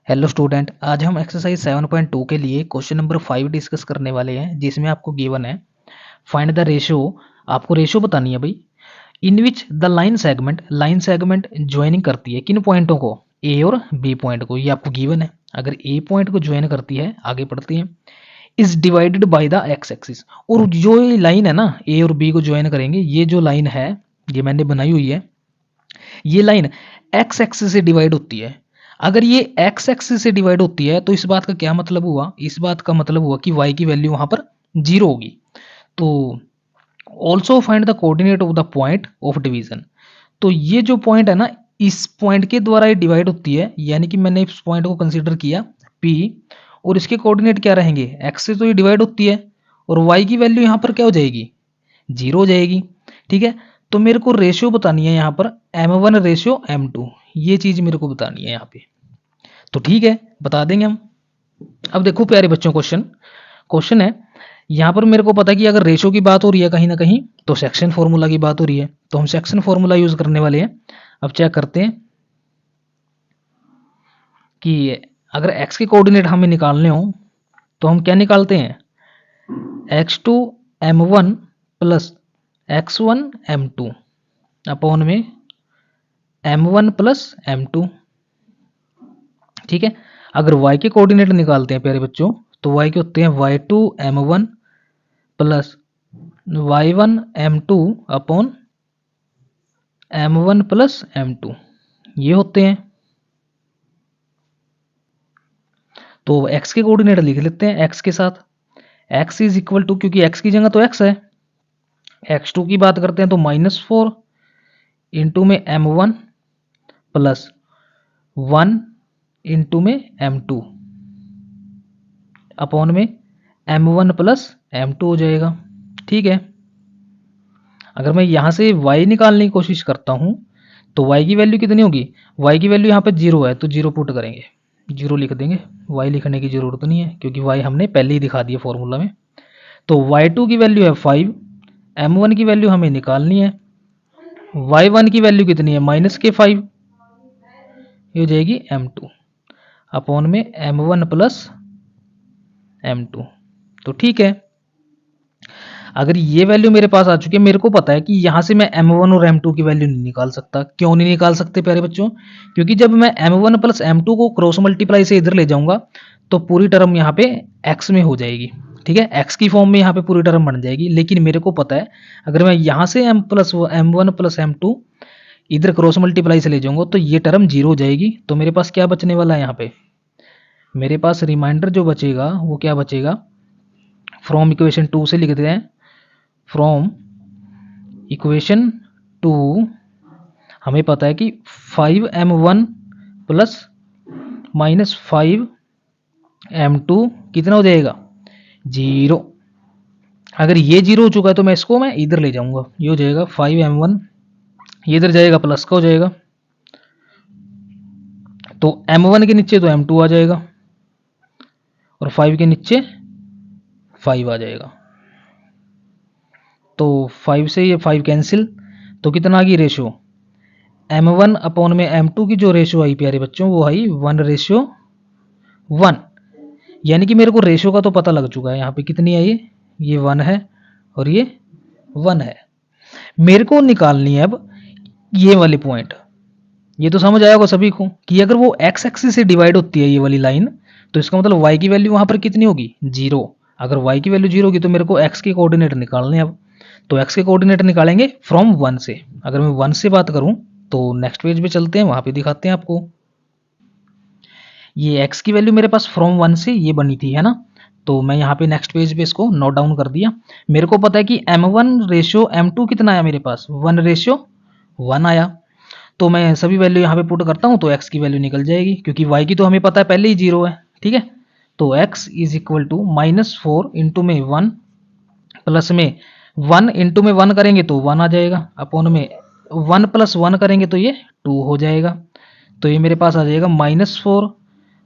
Hello student, आज हम exercise 7.2 के लिए क्वेश्चन नंबर 5 डिस्कस करने वाले हैं, जिसमें आपको गिवन है फाइंड द रेशियो। आपको रेशियो बतानी है भाई, in which the line segment joining करती है किन पॉइंटों को, ए और बी पॉइंट को। ये आपको गिवन है। अगर ए पॉइंट को ज्वाइन करती है, आगे पढ़ते हैं, is divided by the x axis. और जो ये लाइन है ना, ए और बी को ज्वाइन करेंगे, ये जो लाइन है, ये मैंने बनाई हुई है, ये लाइन एक्स एक्सिस से डिवाइड होती है। अगर ये एक्स एक्सिस से डिवाइड होती है तो इस बात का क्या मतलब हुआ, इस बात का मतलब हुआ कि y की वैल्यू वहां पर 0 होगी। तो also find the coordinate of the point of division. तो ये जो पॉइंट है ना, इस पॉइंट के द्वारा ये डिवाइड होती है, यानी कि मैंने इस पॉइंट को कंसीडर किया P, और इसके कोऑर्डिनेट क्या रहेंगे, x से तो ये डिवाइड होती है, और y की वैल्यू यहाँ पर क्या हो जाएगी, 0 हो जाएगी। ठीक है, तो मेरे को रेशियो बतानी है यहाँ पर m1 रेशियो m2, ये चीज मेरे को बतानी है यहाँ पे। तो ठीक है, बता देंगे हम। अब देखो प्यारे बच्चों, क्वेश्चन है यहाँ पर, मेरे को पता है कि अगर रेशियो की बात हो रही है कहीं ना कहीं, तो सेक्शन फॉर्मूला की बात हो रही है, तो हम सेक्शन फॉर्मूला यूज करने वाले हैं। अब चेक करते हैं कि अगर x के कोऑर्डिनेट हमें निकालने हो तो हम क्या निकालते हैं, x2 m1 plus x1 m2 upon में m1 प्लस m2। ठीक है, अगर y के कोऑर्डिनेट निकालते हैं प्यारे बच्चों, तो y के होते हैं y2 m1 plus y1 m2 upon m1 plus m2, ये होते हैं। तो x के कोऑर्डिनेट लिख लेते हैं x के साथ, x इज इक्वल टू, क्योंकि x की जगह तो x है, x2 की बात करते हैं तो -4 इंटू में m1 प्लस 1 इंटू में m2 अपॉन में m1 प्लस m2 हो जाएगा। ठीक है, अगर मैं यहाँ से y निकालने की कोशिश करता हूँ तो y की वैल्यू कितनी होगी, y की वैल्यू यहाँ पे 0 है, तो 0 पुट करेंगे, 0 लिख देंगे, y लिखने की जरूरत नहीं है क्योंकि y हमने पहले ही दिखा दिया फॉर्मूला में। तो y2 की वैल्यू है 5, m1 की वैल्यू हमें निकालनी है, y1 की वैल्यू कितनी है -5, ये हो जाएगी m2 अपॉन में m1 प्लस m2। तो ठीक है, अगर ये वैल्यू मेरे पास आ चुकी है, मेरे को पता है कि यहाँ से मैं m1 और m2 की वैल्यू नहीं निकाल सकता। क्यों नहीं निकाल सकते प्यारे बच्चों, क्योंकि जब मैं m1 प्लस m2 को क्रॉस मल्टीप्लाई से इधर ले जाऊंगा तो पूरी टर्म यहाँ पे x में हो जाएगी। ठीक है, x की फॉर्म में यहाँ पे पूरी टर्म बन जाएगी। लेकिन मेरे को पता है अगर मैं यहाँ से m1 प्लस m2 इधर क्रॉस मल्टीप्लाई से ले जाऊंगा तो ये टर्म 0 हो जाएगी। तो मेरे पास क्या बचने वाला है यहाँ पे, मेरे पास रिमाइंडर जो बचेगा वो क्या बचेगा, फ्रॉम इक्वेशन 2 से लिख देते हैं, फ्रॉम इक्वेशन 2 हमें पता है कि 5m1 प्लस -5m2 कितना हो जाएगा, 0। अगर ये 0 हो चुका है तो मैं इसको इधर ले जाऊंगा, ये हो जाएगा 5m1, ये इधर जाएगा प्लस का हो जाएगा, तो m1 के नीचे तो m2 आ जाएगा और 5 के नीचे 5 आ जाएगा। तो 5 से ये 5 कैंसिल, तो कितना आ गई रेशियो, m1 अपॉन में m2 की जो रेशियो आई प्यारे बच्चों वो आई 1:1। यानी कि मेरे को रेशियो का तो पता लग चुका है, यहाँ पे कितनी आई, ये 1 है और ये 1 है। मेरे को निकालनी है अब ये वाली पॉइंट। ये तो समझ आया होगा सभी को कि अगर वो x एक्सिस से डिवाइड होती है ये वाली लाइन, तो इसका मतलब y की वैल्यू वहां पर कितनी होगी, 0। अगर y की वैल्यू 0 होगी तो मेरे को x के कोऑर्डिनेट निकालने हैं अब। तो x के कोऑर्डिनेट निकालेंगे फ्रॉम 1 से। अगर मैं 1 से बात करूं तो नेक्स्ट पेज पे चलते हैं, वहां पे दिखाते हैं आपको। ये x की वैल्यू मेरे पास फ्रॉम 1 से ये बनी थी, है ना। तो मैं यहाँ पे नेक्स्ट पेज पे इसको नोट डाउन कर दिया। मेरे को पता है कि m1 रेशियो m2 कितना आया, मेरे पास 1:1 आया। तो मैं सभी वैल्यू यहाँ पे पुट करता हूँ तो x की वैल्यू निकल जाएगी, क्योंकि y की तो हमें पता है पहले ही 0 है। ठीक है, तो x is equal to -4 into में 1 प्लस में 1 इंटू में 1 करेंगे तो 1 आ जाएगा, अपॉन में 1 प्लस 1 करेंगे तो ये 2 हो जाएगा। तो ये मेरे पास आ जाएगा -4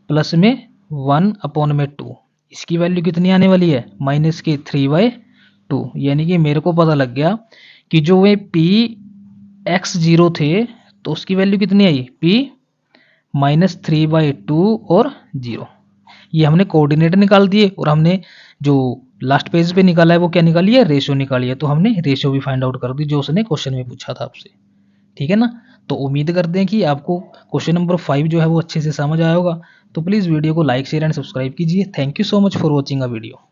प्लस में 1 अपॉन में 2। इसकी वैल्यू कितनी आने वाली है, -3/2। यानी कि मेरे को पता लग गया कि जो वे p x 0 थे तो उसकी वैल्यू कितनी आई, p -3/2 और 0। ये हमने कोऑर्डिनेट निकाल दिए और हमने जो लास्ट पेज पे निकाला है वो क्या निकाली है, रेशो निकाली है। तो हमने रेशो भी फाइंड आउट कर दी जो उसने क्वेश्चन में पूछा था आपसे। ठीक है ना। तो उम्मीद करते हैं कि आपको क्वेश्चन नंबर 5 जो है वो अच्छे से समझ आया होगा। तो प्लीज़ वीडियो को लाइक शेयर एंड सब्सक्राइब कीजिए। Thank you so much for watching a video.